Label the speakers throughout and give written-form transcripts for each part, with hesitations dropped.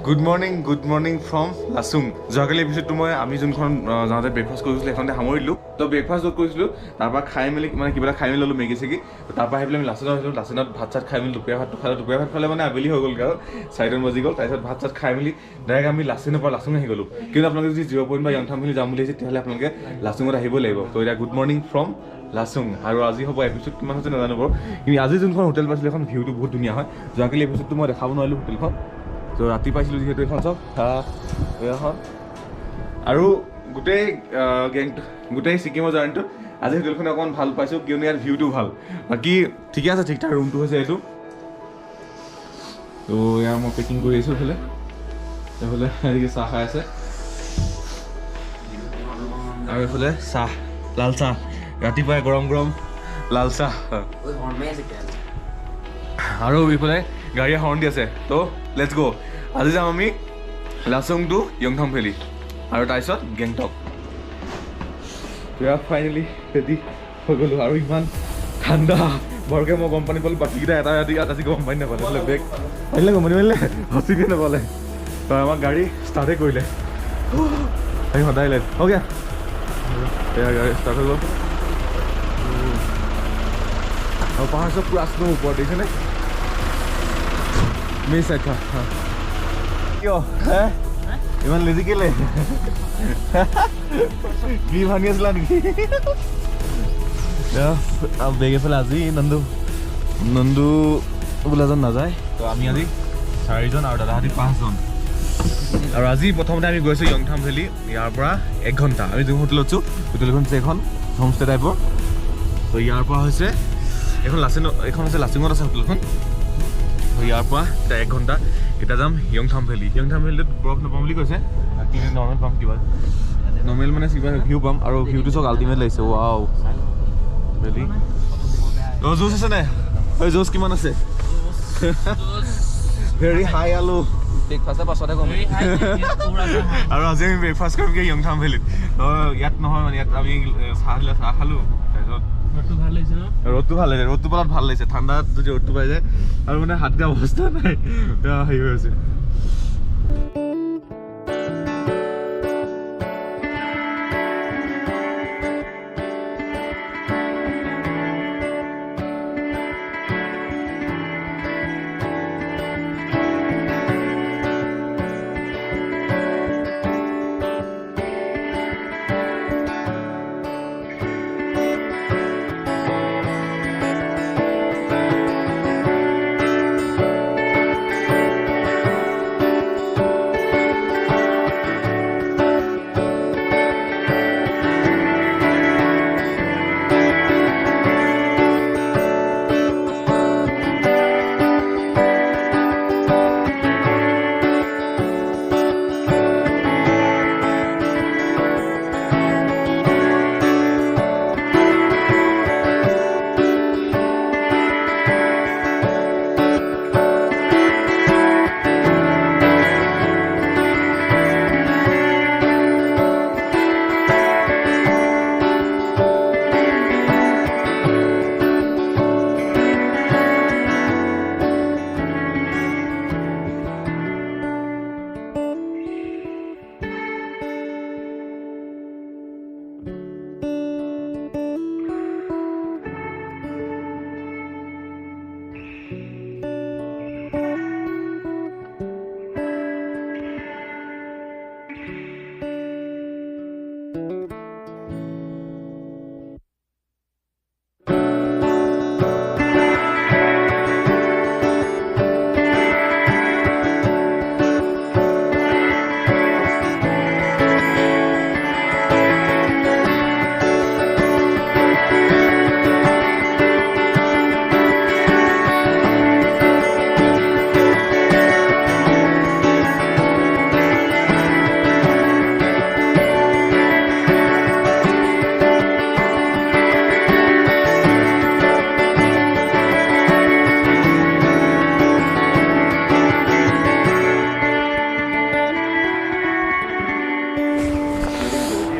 Speaker 1: good morning from Lachung যোৱাকালি এপিছডটো মই আমি যোনখন যাওঁতে ব্ৰেকফাষ্ট কৰিছিলোঁ সেইখনতে সামৰিলোঁ তো ব্ৰেকফাষ্ট য'ত কৰিছিলোঁ তাৰপৰা খাই মেলি মানে কিবা এটা খাই মেলি ল'লোঁ মেগি চেগি তাৰপৰা আহি পেলাই আমি লাচুঙত আহিছিলোঁ লাচুঙত ভাত চাত খাই মেলি দুপৰীয়া ভাতটো খালোঁ দুপৰীয়া ভাত খালে মানে আবেলি হৈ গ'লগৈ আৰু 4টামান বাজি গ'ল তাৰপিছত ভাত চাত খাই মেলি ডাইৰেক্ট আমি লাচুঙৰ পৰা লাচুং আহি গ'লোঁ কিন্তু আপোনালোকে যদি 0 পইণ্ট বা য়ংথাম ভেলী যাম বুলি আহিছে তেতিয়াহ'লে আপোনালোকে লাচুঙত আহিবই লাগিব তো এতিয়া গুড মৰ্ণিং ফ্ৰম লাচুং আৰু আজি হ'ব এপিছড কিমান হৈছে নাজানো বাৰু কিন্তু আজি যোনখন হোটেল পাইছিলোঁ এখন ভিউটো বহুত ধুনীয়া হয় যোৱাকালি এপিছডটো মই দেখাব নোৱাৰিলোঁ হোটেলখন তো ৰাতি পাইছিলোঁ যিহেতু এখন চব এখন আৰু গোটেই ছিকিমৰ জাৰ্ণিটো আজি হোটেলখনে অকণমান ভাল পাইছোঁ কিয়নো ইয়াৰ ভিউটো ভাল বাকী ঠিকে আছে ঠিক ঠাক ৰুমটো হৈছে এইটো তো ইয়াৰ মই পেকিং কৰি আছোঁ এইফালে এদিকে চাহ খাই আছে আৰু এইফালে চাহ লাল চাহ ৰাতিপুৱাই গৰম লাল চাহ আৰু এইফালে গাড়ীয়ে হৰ্ণ দি আছে তো লেটছ গ' আজি যাম আমি লাচুং টু য়ংথাম ভেলী আৰু তাৰপিছত গেংটক ফাইনেলি ৰেডি হৈ গ'লোঁ আৰু ইমান ঠাণ্ডা বৰকৈ মই গম পানী পালোঁ বাকীকেইটা এটা ৰাতি আজি গম পানী নাপালে বেগ পাৰিলে গম পানী পাৰিলে সঁচিকে নাপালে আমাক গাড়ী ষ্টাৰ্টে কৰিলে আমি সদায় লেট হ'ব গিয়া এয়া গাড়ী ষ্টাৰ্ট হৈ গ'ল আৰু পাহাৰ চব পুৰা স্ন' ওপৰত দেখিছেনে মেই চাইড কিয় ইমান লেজি কেলে কি ভাঙি আছিলা নেকি বেগ এফালে আজি নন্দু বোলে এজন নাযায় তো আমি আজি 4জন আৰু দাদাহঁতি 5জন আৰু আজি প্ৰথমতে আমি গৈছোঁ য়ংথাম ভেলী ইয়াৰ পৰা 1 ঘণ্টা আমি যোন হোটেলত আছোঁ হোটেলখন হৈছে এখন হোমষ্টে টাইপৰ তো ইয়াৰ পৰা হৈছে এইখন হৈছে লাচুঙত আছে হোটেলখন ইয়াৰ পৰা এতিয়া 1 ঘণ্টা এতিয়া যাম য়ংথাম ভেলীত বৰফ নাপাম বুলি কৈছে বাকী নৰ্মেল পাম কিবা নৰ্মেল মানে কিবা ভিউ পাম আৰু ভিউটো চব আল্টিমেট লাগিছে ৱাও ভেলী জুচ আছে নে এই জুচ কিমান আছে ভেৰি হাই আলু ব্ৰেকফাষ্টৰ পাছতে কম আৰু আজি আমি ব্ৰেকফাষ্ট কৰিমগৈ য়ংথাম ভেলীত ইয়াত নহয় মানে ইয়াত আমি চাহ খালোঁ তাৰপিছত ৰ'দটো ভাল লাগিছে ৰ'দটো পেলাত ভাল লাগিছে ঠাণ্ডাত যদি ৰ'দটো পাই যায় আৰু মানে হাত দিয়া অৱস্থা নাই হেৰি হৈ আছে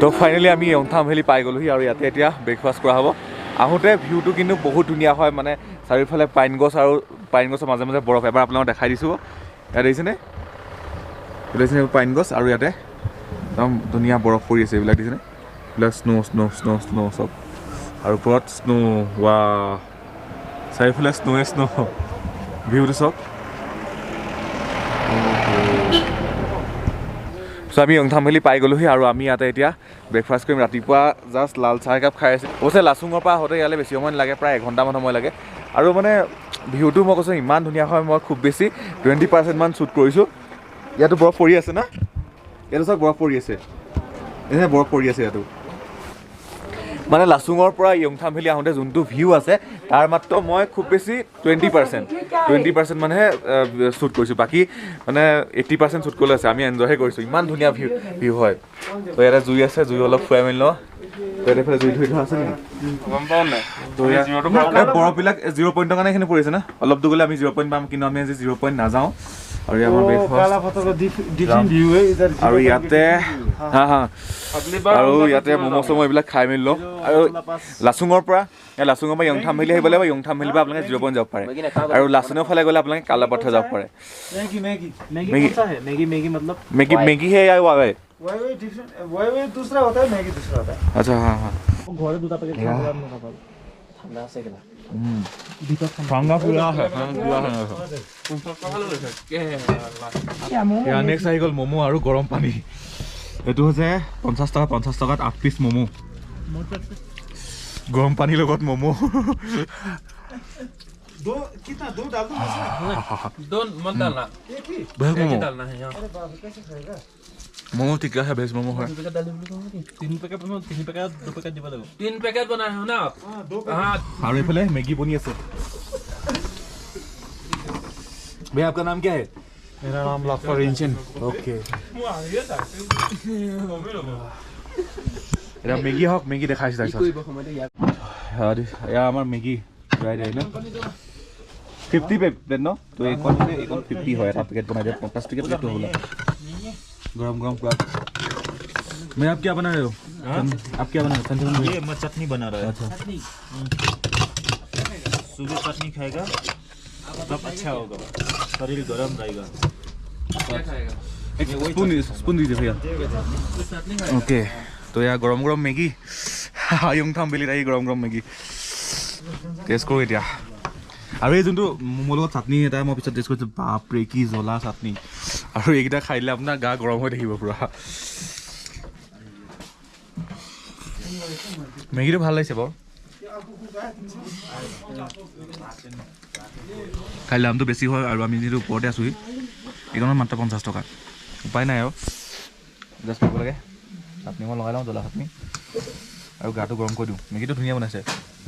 Speaker 1: তো ফাইনেলি আমি য়ংথাম ভেলী পাই গ'লোহি আৰু ইয়াতে এতিয়া ব্ৰেকফাষ্ট কৰা হ'ব আহোঁতে ভিউটো কিন্তু বহুত ধুনীয়া হয় মানে চাৰিওফালে পাইন গছ আৰু পাইন গছৰ মাজে মাজে বৰফ এবাৰ আপোনালোকক দেখাই দিছোঁ ইয়াত দেখিছেনে দেখিছেনে পাইন গছ আৰু ইয়াতে একদম ধুনীয়া বৰফ পৰি আছে এইবিলাক দেখিছেনে এইবিলাক স্ন' চব আৰু ওপৰত স্ন' ৱা চাৰিওফালে স্ন' ভিউটো চব চ' আমি য়ংথাম ভেলী পাই গ'লোহি আৰু আমি ইয়াতে এতিয়া ব্ৰেকফাষ্ট কৰিম ৰাতিপুৱা জাষ্ট লাল চাহ একাপ খাই আছোঁ অৱশ্যে লাচুঙৰ পৰা আহোঁতে ইয়ালৈ বেছি সময় নালাগে প্ৰায় এঘণ্টামান সময় লাগে আৰু মানে ভিউটো মই কৈছোঁ ইমান ধুনীয়া হয় মই খুব বেছি 20% মান শ্বুট কৰিছোঁ ইয়াতো বৰফ পৰি আছে না ইয়াতো চাওক বৰফ পৰি আছে এনেকৈ বৰফ পৰি আছে ইয়াতো মানে লাচুঙৰ পৰা য়ংথাম ভেলী আহোঁতে যোনটো ভিউ আছে তাৰ মাত্ৰ মই খুব বেছি 20% মানেহে শ্বুট কৰিছোঁ বাকী মানে 80% শ্বুট কৰিবলৈ আছে আমি এনজয়হে কৰিছোঁ ইমান ধুনীয়া ভিউ হয় তো ইয়াতে জুই আছে জুই অলপ ফুৱাই মেলি লওঁ তো ইয়াতে ফালে জুই ধুই থোৱা আছে নেকি গম পাওঁ নাই তো বৰফবিলাক 0 পইণ্টৰ কাৰণে এইখিনি পৰিছে না অলপ দূৰ গ'লে আমি 0 পইণ্ট পাম কিন্তু আমি আজি 0 পইণ্ট নাযাওঁ আৰু আমাৰ আৰু ইয়াতে আৰু ইয়াতে ম'ম' চম' এইবিলাক খাই মেলি লওঁ আৰু লাচুঙৰ পৰা য়ংথাম ভেলী আহিব লাগিব য়ংথাম ভেলীৰ পৰা আপোনালোকে 0 পইণ্ট যাব পাৰে আৰু লাচুঙৰ ফালে গ'লে আপোনালোকে কালাপাথৰ যাব পাৰে মেগী হে हुआ है
Speaker 2: वो दूसरा होता है मैगी दूसरा होता है
Speaker 1: अच्छा हाँ हाँ
Speaker 2: घोड़े दूध पैकेट ठंडा से केला
Speaker 1: ठंडा पूरा है या नेक्स्ट আহি গ'ল ম'ম' আৰু গৰম পানী এইটো হৈছে 50 টকাত 8 পিচ ম'ম' গৰম পানীৰ লগত ম'ম'
Speaker 2: दो कितना दो डाल दूं
Speaker 3: दो मत डालना
Speaker 1: भेज
Speaker 3: एक ही
Speaker 1: मोमो
Speaker 3: डालना है यहाँ
Speaker 2: अरे बाप रे कैसे खाएगा
Speaker 1: मोमो टिक्का है भेज मोमो है
Speaker 3: 3 पैकेट 2 पैकेट দিব লাগিব 3 पैकेट बनाए हो ना आप
Speaker 2: हां दो
Speaker 3: हां
Speaker 1: और ये फले मैगी बनी है भैया आपका नाम क्या है
Speaker 2: मेरा नाम लाफा रिंचन
Speaker 1: ओके এটা মেগি হক মেগি দেখাইছে তাৰপিছত আমাৰ মেগি राइट है ना 50 पे प्लेट नो तो एक कौन 50 है आप पैकेट बना दे 50 पैकेट प्लेट तो होला गरम पूरा मैं आप क्या बना रहे हो आप क्या बना रहे हो
Speaker 4: ये मैं चटनी बना रहा है
Speaker 1: अच्छा
Speaker 4: सुबह चटनी खाएगा तब अच्छा होगा शरीर गर्म रहेगा
Speaker 1: एक स्पून दीजिए भैया ओके तो यार गरम गरम मैगी য়ংথাম ভেলীত আহি গৰম গৰম মেগি টেষ্ট কৰোঁ এতিয়া আৰু এই যোনটো মোৰ লগত চাটনি এটা মই পিছত টেষ্ট কৰিছোঁ বাপৰে কি জ্বলা চাটনি আৰু এইকেইটা খাই দিলে আপোনাৰ গা গৰম হৈ থাকিব পুৰা মেগীটো ভাল লাগিছে বাৰু খাই দামটো বেছি হয় আৰু আমি যিটো ওপৰতে আছোঁহি এইখনত মাত্ৰ 50 টকা উপায় নাই আৰু জাষ্ট কৰিব লাগে চাটনি মই লগাই লওঁ জ্বলা চাটনি আৰু গাটো গৰম কৰি দিওঁ মেগীটো ধুনীয়া বনাইছে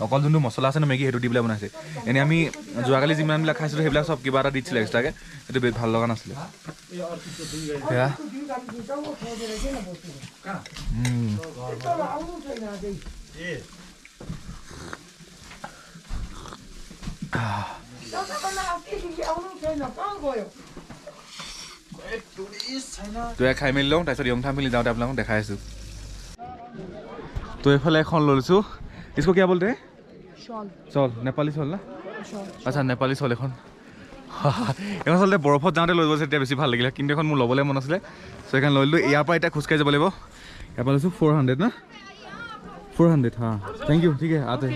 Speaker 1: অকল যোনটো মছলা আছে ন মেগী সেইটো দি পেলাই বনাইছে এনেই আমি যোৱাকালি যিমানবিলাক খাইছিলোঁ সেইবিলাক চব কিবা এটা দিছিলে এক্সট্ৰাকৈ সেইটো বেছি ভাল লগা নাছিলে সেয়া তো খাই মেলি লওঁ তাৰপিছত য়ংথাম ভেলী যাওঁতে আপোনালোকক দেখাই আছোঁ तो এইফালে এখন লৈছোঁ इसको क्या बोलते हैं शॉल नेपाली शॉल ना अच्छा नेपाली शॉल এখন এখন আচলতে বৰফত যাওঁতে লৈ গৈছে তেতিয়া বেছি ভাল লাগিলে কিন্তু এখন মোৰ ল'বলৈ মন আছিলে চ' এইখন লৈ ল'লোঁ ইয়াৰ পৰা এতিয়া খোজকাঢ়ি যাব লাগিব ইয়াৰ পৰা লৈছোঁ 400 না 400 হা থেংক ইউ ঠিক আছে আতে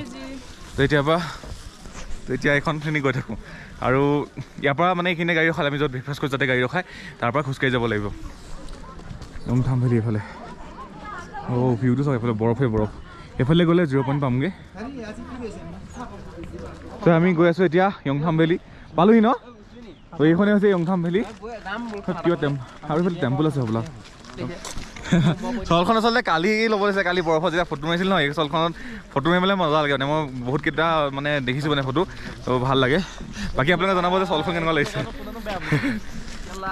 Speaker 1: তো এতিয়া এইখনখিনি গৈ থাকোঁ আৰু ইয়াৰ পৰা মানে এইখিনি গাড়ী ৰখালে আমি য'ত ব্ৰেকফাষ্ট কৰি যাতে গাড়ী ৰখায় তাৰ পৰা খোজকাঢ়ি যাব লাগিব য়ংথাম ভেলী এইফালে অ' ভিউটো চাওক এইফালে বৰফে বৰফ এইফালে গ'লে 0 পইণ্ট পামগৈ তো আমি গৈ আছোঁ এতিয়া য়ংথাম ভেলী পালোহি ন তো এইখনে হৈছে য়ংথাম ভেলী কিয় আৰু এইফালে টেম্পল আছে হ'বলা চলখন আচলতে কালি ল'ব লাগিছে কালি বৰফত যেতিয়া ফটো মাৰিছিল ন এই চলখনত ফটো মাৰিবলৈ মজা লাগে মানে মই বহুতকেইটা মানে দেখিছোঁ মানে ফটো তো ভাল লাগে বাকী আপোনালোকে জনাব যে চলখন কেনেকুৱা লাগিছে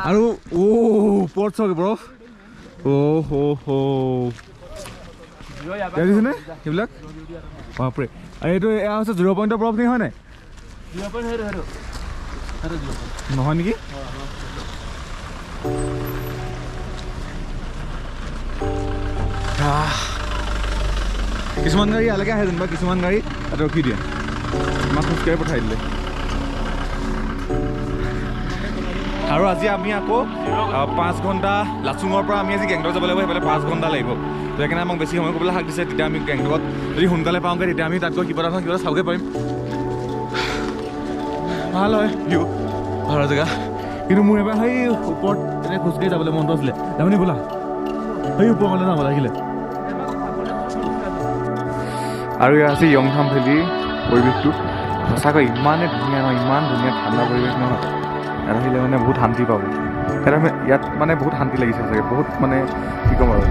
Speaker 1: আৰু ওপৰত চাওক বৰফ দেখিছেনে সেইবিলাক বাপৰে আৰু এইটো এয়া হৈছে 0 পইণ্টৰ বৰফ নি হয় নাই নহয় নেকি কিছুমান গাড়ী ইয়ালৈকে আহে যেনিবা কিছুমান গাড়ী তাতে ৰখি দিয়ে আমাক খোজকাঢ়ি পঠাই দিলে আৰু আজি আমি আকৌ 5 ঘণ্টা লাচুঙৰ পৰা আমি আজি গেংটক যাব লাগিব সেইফালে 5 ঘণ্টা লাগিব তো সেইকাৰণে আমাক বেছি সময় কৰিবলৈ হাক দিছে তেতিয়া আমি গেংটকত যদি সোনকালে পাওঁগৈ তেতিয়া আমি তাত গৈ কিবা এটা চাবগৈ পাৰিম ভাল হয় ভিউ ভাল জেগা কিন্তু মোৰ এবাৰ সেই ওপৰত এনে খোজকাঢ়ি যাবলৈ মনটো আছিলে তাৰমানে বোলা সেই ওপৰলৈ যাব লাগিলে আৰু ইয়াৰ আছে য়ংথাম ভেলী পৰিৱেশটো সঁচাকৈ ইমানে ধুনীয়া নহয় ইমান ধুনীয়া ঠাণ্ডা পৰিৱেশ নহয় ইয়াত আহিলে মানে বহুত শান্তি পাব ইয়াত মানে বহুত শান্তি লাগিছে চাগে বহুত মানে কি ক'ম আৰু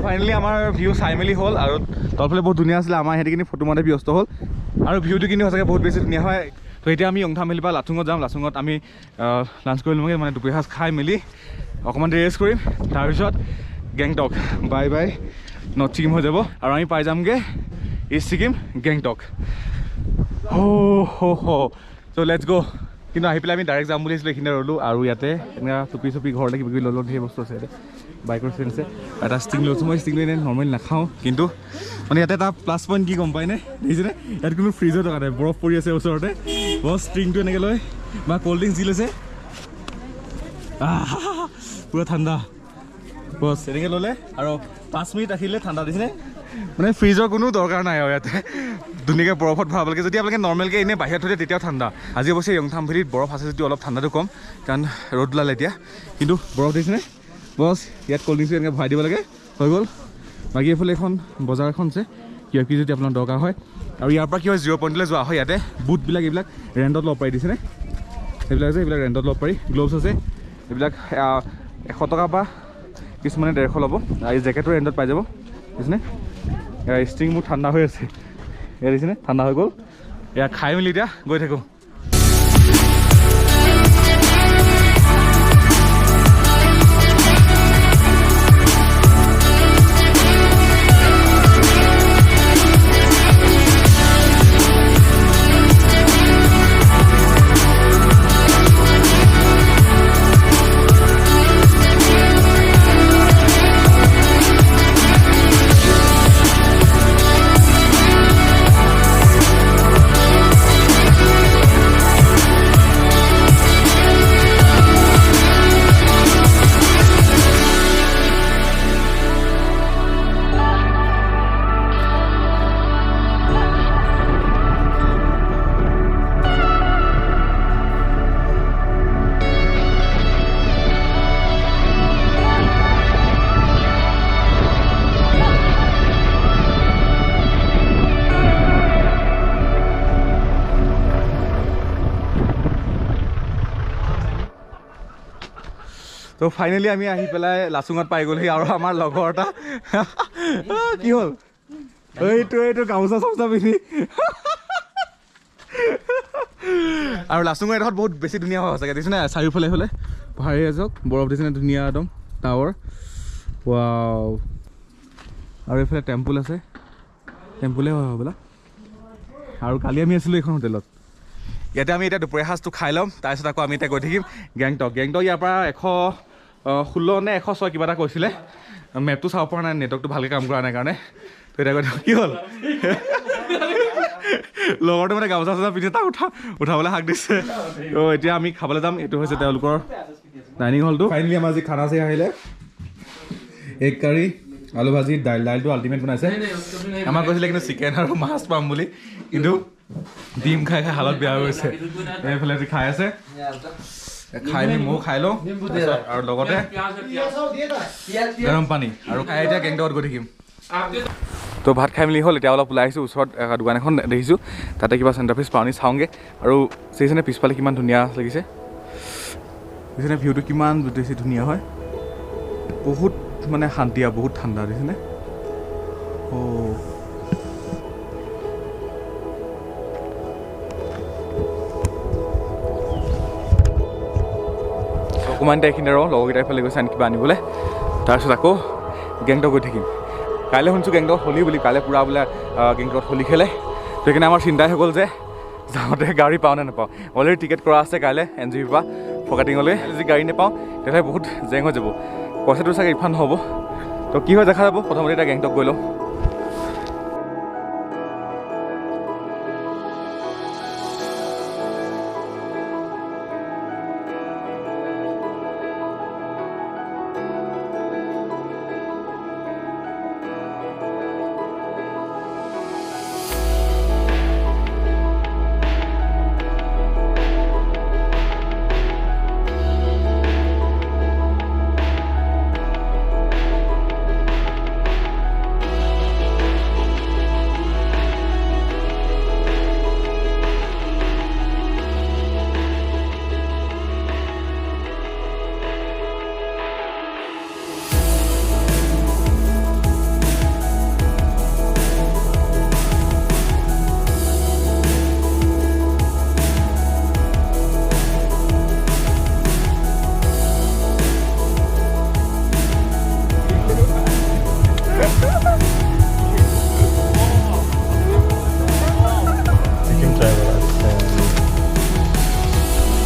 Speaker 1: ফাইনেলি আমাৰ ভিউ চাই মেলি হ'ল আৰু তলফালে বহুত ধুনীয়া আছিলে আমাৰ সিহঁতিখিনি ফটো মাতে ব্যস্ত হ'ল আৰু ভিউটো কিন্তু সঁচাকৈ বহুত বেছি ধুনীয়া হয় তো এতিয়া আমি য়ংথাম ভেলীৰ পৰা লাচুঙত যাম লাচুঙত আমি লাঞ্চ কৰি ল'মগৈ মানে দুপৰীয়া সাঁজ খাই মেলি অকণমান দেৰি ৰেষ্ট কৰিম তাৰপিছত Gangtok bye bye north Sikkim হৈ যাব আৰু আমি পাই যামগৈ east Sikkim Gangtok so' let's গ' কিন্তু আহি পেলাই আমি ডাইৰেক্ট যাম বুলি আছিলোঁ এইখিনি ৰ'লোঁ আৰু ইয়াতে এনেকুৱা চুপি ঘৰলৈ কিবা কিবি ল'লোঁ ধেৰ বস্তু আছে ইয়াতে বাইকৰ ষ্টেণ্ড আছে এটা ষ্টিং লৈছোঁ মই ষ্টিংটো এনেই নৰ্মেলি নাখাওঁ কিন্তু মানে ইয়াতে এটা প্লাছ পইণ্ট কি গম পায়নে দেখিছেনে ইয়াত কোনো ফ্ৰিজৰ টকা নাই বৰফ পৰি আছে ওচৰতে বছ ষ্টিংটো এনেকৈ লৈ বা ক'ল্ড ড্ৰিংকছ দি লৈছে পুৰা ঠাণ্ডা বছ এনেকৈ ল'লে আৰু 5 মিনিট ৰাখিলে ঠাণ্ডা দিছেনে মানে ফ্ৰিজৰ কোনো দৰকাৰ নাই আৰু ইয়াতে ধুনীয়াকৈ বৰফত ভৰাবলৈকে যদি আপোনালোকে নৰ্মেলকৈ এনেই বাহিৰত থৈ দিয়ে তেতিয়াও ঠাণ্ডা আজি অৱশ্যে য়ংথাম ভেলীত বৰফ আছে যদি অলপ ঠাণ্ডাটো কম কাৰণ ৰ'দ ওলালে এতিয়া কিন্তু বৰফ দেখিছেনে বছ ইয়াত ক'ল্ড ড্ৰিংকছটো এনেকৈ ভৰাই দিব লাগে হৈ গ'ল বাকী এইফালে এখন বজাৰ এখন আছে কিবা কিবি যদি আপোনাৰ দৰকাৰ হয় আৰু ইয়াৰ পৰা কি হয় 0 পইণ্টলৈ যোৱা হয় ইয়াতে বুটবিলাক এইবিলাক ৰেণ্টত ল'ব পাৰি দিছেনে সেইবিলাক আছে এইবিলাক ৰেণ্টত ল'ব পাৰি গ্ল'ভছ আছে এইবিলাক 100 টকা বা কিছুমানে 150 ল'ব আৰু এই জেকেটো ৰেণ্টত পাই যাব দেখিছেনে ষ্টিং মোৰ ঠাণ্ডা হৈ আছে এয়া দেখিছেনে ঠাণ্ডা হৈ গ'ল এয়া খাই মেলি এতিয়া গৈ থাকোঁ তো ফাইনেলি আমি আহি পেলাই লাচুঙত পাই গ'লহি আৰু আমাৰ লগৰ এটা কি হ'ল এইটো গামোচা চামোচা পিন্ধি আৰু লাচুঙৰ এডোখৰত বহুত বেছি ধুনীয়া হয় সঁচাকৈ দেখিছেনে চাৰিওফালে হ'লে পাহাৰী এজক বৰফ দিছেনে ধুনীয়া একদম টাৱাৰ ৱাও আৰু এইফালে টেম্পুল আছে টেম্পুলে হয় হ'বলা আৰু কালি আমি আছিলোঁ এইখন হোটেলত ইয়াতে আমি এতিয়া দুপৰীয়া সাজটো খাই ল'ম তাৰপিছত আকৌ আমি এতিয়া গৈ থাকিম গেংটক ইয়াৰ পৰা 116 নে 106 কিবা এটা কৈছিলে মেপটো চাব পৰা নাই নেটৱৰ্কটো ভালকৈ কাম কৰা নাই কাৰণে তো এতিয়া গৈ কি হ'ল লগৰটো মানে গামোচা চামোচা পিন্ধি তাক উঠাবলৈ হাক দিছে তো এতিয়া আমি খাবলৈ যাম এইটো হৈছে তেওঁলোকৰ ডাইনিং হলটো ফাইনেলি আমাৰ আজি খানা চাই আহিলে এগ কাৰী আলু ভাজি দাইলটো আল্টিমেট বনাইছে আমাক কৈছিলে কিন্তু চিকেন আৰু মাছ পাম বুলি কিন্তু ডিম খাই হালত বেয়া হৈছে এইফালে খাই আছে খাই ময়ো খাই লওঁ আৰু লগতে গৰম পানী আৰু খাই এতিয়া গেংটকত গৈ থাকিম তো ভাত খাই মেলি হ'ল এতিয়া অলপ ওলাই আহিছোঁ ওচৰত দোকান এখন দেখিছোঁ তাতে কিবা চেণ্টাৰ ফিছ পাওঁ চাওঁগৈ আৰু চাইছেনে পিছফালে কিমান ধুনীয়া লাগিছে দেখিছেনে ভিউটো কিমান বেছি ধুনীয়া হয় বহুত মানে শান্তি আৰু বহুত ঠাণ্ডা দেখিছেনে অকণমান এইখিনি আৰু লগৰকেইটাৰ ফালে গৈছে আন কিবা আনিবলৈ তাৰপিছত আকৌ গেংটক গৈ থাকিম কাইলৈ শুনিছোঁ গেংটক হোলী বুলি কাইলৈ পূৰা বোলে গেংটকত হোলী খেলে সেইকাৰণে আমাৰ চিন্তাই হৈ গ'ল যে যাওঁতে গাড়ী পাওঁ নে নাপাওঁ অলৰেডি টিকেট কৰা আছে কাইলৈ NJP পৰা ফকাটিঙলৈ যদি গাড়ী নাপাওঁ তেতিয়াহ'লে বহুত জেং হৈ যাব পইচাটো চাগে ৰিফাণ্ড হ'ব তো কি হয় দেখা যাব প্ৰথমতে এতিয়া গেংটক গৈ লওঁ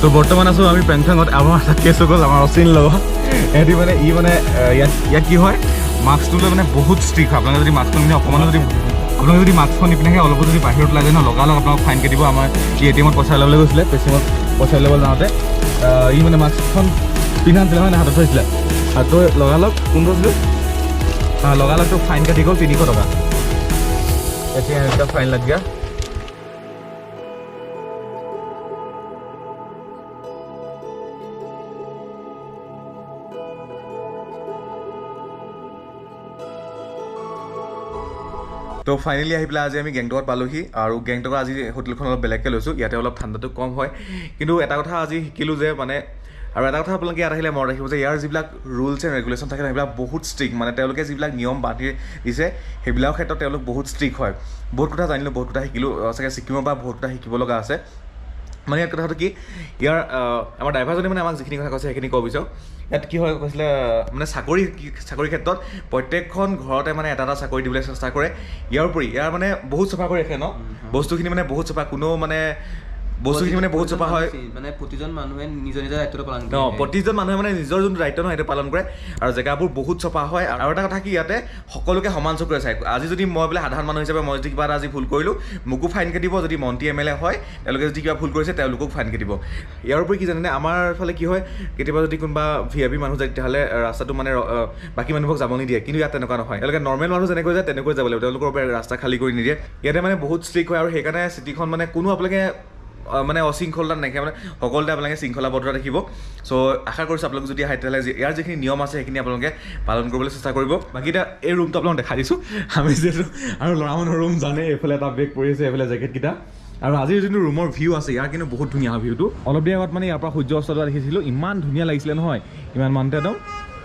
Speaker 1: তো বৰ্তমান আছোঁ আমি পেংথাঙত আমাৰ কেছ হৈ গ'ল আমাৰ অচিন লগত এহেঁতি মানে ইয়াত কি হয় মাস্কটো লৈ মানে বহুত ষ্ট্ৰিক্ট হয় আপোনালোকে যদি মাস্কটো নিপিন্ধে অকণমানো যদি আপোনালোকে যদি মাস্কখন নিপিন্ধে অলপো যদি বাহিৰত ওলাই যায় ন লগালগ আপোনালোক ফাইন কাটিব আমাৰ ATMত পইচা ল'বলৈ গৈছিলে পেচিমত পইচা ল'বলৈ যাওঁতে মানে মাস্কখন পিন্ধা নাছিলে হয় হাতত থৈছিলে আৰু তই লগালগ কোনটো আছিলোঁ লগালগটো ফাইন কাটি গ'ল 300 টকা এতিয়া এনেকুৱা ফাইন লাগি তো ফাইনেলি আহি পেলাই আজি আমি গেংটকত পালোহি আৰু গেংটকত আজি হোটেলখন অলপ বেলেগকৈ লৈছোঁ ইয়াতে অলপ ঠাণ্ডাটো কম হয় কিন্তু এটা কথা আজি শিকিলোঁ যে মানে আৰু এটা কথা আপোনালোকে ইয়াত আহিলে মনত ৰাখিব যে ইয়াৰ যিবিলাক ৰুলছ এণ্ড ৰেগুলেশ্যন থাকে সেইবিলাক বহুত ষ্ট্ৰিক্ট মানে তেওঁলোকে যিবিলাক নিয়ম বান্ধি দিছে সেইবিলাকৰ ক্ষেত্ৰত তেওঁলোক বহুত ষ্ট্ৰিক্ট হয় বহুত কথা জানিলোঁ বহুত কথা শিকিলোঁ চাগে ছিকিমৰ পৰা বহুত কথা শিকিব লগা আছে মানে ইয়াত কথাটো কি ইয়াৰ আমাৰ ড্ৰাইভাৰজনে মানে আমাক যিখিনি কথা কৈছে সেইখিনি ক'ব বিচাৰোঁ ইয়াত কি হয় কৈছিলে মানে চাকৰি ক্ষেত্ৰত প্ৰত্যেকখন ঘৰতে মানে এটা চাকৰি দিবলৈ চেষ্টা কৰে ইয়াৰ উপৰি ইয়াৰ মানে বহুত চফা কৰি ৰাখে ন বস্তুখিনি মানে বহুত চফা কোনো মানে বস্তুখিনি মানে বহুত চফা হয়
Speaker 2: মানে প্ৰতিজন মানুহে নিজৰ দায়িত্বটো পালন কৰে
Speaker 1: প্ৰতিজন মানুহে মানে নিজৰ যোনটো দায়িত্ব নহয় সেইটো পালন কৰে আৰু জেগাবোৰ বহুত চফা হয় আৰু এটা কথা কি ইয়াতে সকলোকে সমান চকুৰে চায় আজি যদি মই বোলে সাধাৰণ মানুহ হিচাপে মই যদি কিবা এটা আজি ভুল কৰিলোঁ মোকো ফাইন কাটিব যদি মন্ত্ৰী MLA হয় তেওঁলোকে যদি কিবা ভুল কৰিছে তেওঁলোকক ফাইন কাটিব ইয়াৰ উপৰি কি জানেনে আমাৰ ফালে কি হয় কেতিয়াবা যদি কোনোবা VIP মানুহ যায় তেতিয়াহ'লে ৰাস্তাটো মানে বাকী মানুহক যাব নিদিয়ে কিন্তু ইয়াত তেনেকুৱা নহয় তেওঁলোকে নৰ্মেল মানুহ যেনেকৈ যায় তেনেকৈ যাব লাগিব তেওঁলোকৰ ৰাস্তা খালী কৰি নিদিয়ে ইয়াতে মানে বহুত ষ্ট্ৰিক্ট হয় আৰু সেইকাৰণে চিটিখন মানে কোনো আপোনালোকে মানে অশৃংখলতা নাথাকে মানে সকলোতে আপোনালোকে শৃংখলাবদ্ধতা দেখিব চ' আশা কৰিছোঁ আপোনালোকে যদি আহে তেতিয়াহ'লে ইয়াৰ যিখিনি নিয়ম আছে সেইখিনি আপোনালোকে পালন কৰিবলৈ চেষ্টা কৰিব বাকী এতিয়া এই ৰুমটো আপোনালোক দেখাই দিছোঁ আমি যিহেতু আৰু ল'ৰা মানুহৰ ৰুম জানে এইফালে এটা বেগ পৰি আছে এইফালে জেকেটকেইটা আৰু আজিৰ যোনটো ৰুমৰ ভিউ আছে ইয়াৰ কিন্তু বহুত ধুনীয়া হয় ভিউটো অলপ দেৰি আগত মানে ইয়াৰ পৰা সূৰ্য অস্ত দেখিছিলোঁ ইমান ধুনীয়া লাগিছিলে নহয় ইমান মানতে একদম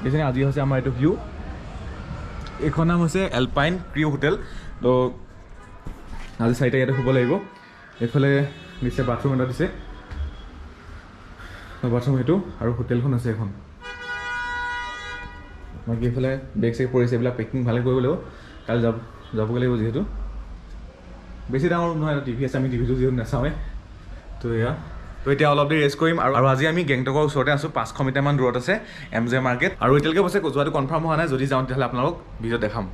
Speaker 1: এইখিনি আজি হৈছে আমাৰ এইটো ভিউ এইখন নাম হৈছে এলপাইন ক্ৰিউ হোটেল তো আজি 4টা ইয়াতে শুব লাগিব এইফালে দিছে বাথৰুম এটা দিছে বাথৰুম সেইটো আৰু হোটেলখন আছে এখন বাকী এইফালে বেগ চেগ পৰিছে এইবিলাক পেকিং ভালে কৰিব লাগিব কালি যাবগৈ লাগিব যিহেতু বেছি ডাঙৰ নহয় টিভি আছে আমি টিভিটো যিহেতু নাচাওঁৱে তো তো এয়া তো এতিয়া অলপ দেৰি ৰেষ্ট কৰিম আৰু আজি আমি গেংটকৰ ওচৰতে আছোঁ 500 মিটাৰমান দূৰত আছে MJ মাৰ্কেট আৰু এতিয়ালৈকে অৱশ্যে যোৱাটো কনফাৰ্ম হোৱা নাই যদি যাওঁ তেতিয়াহ'লে আপোনালোক ভিডিঅ'ত দেখাম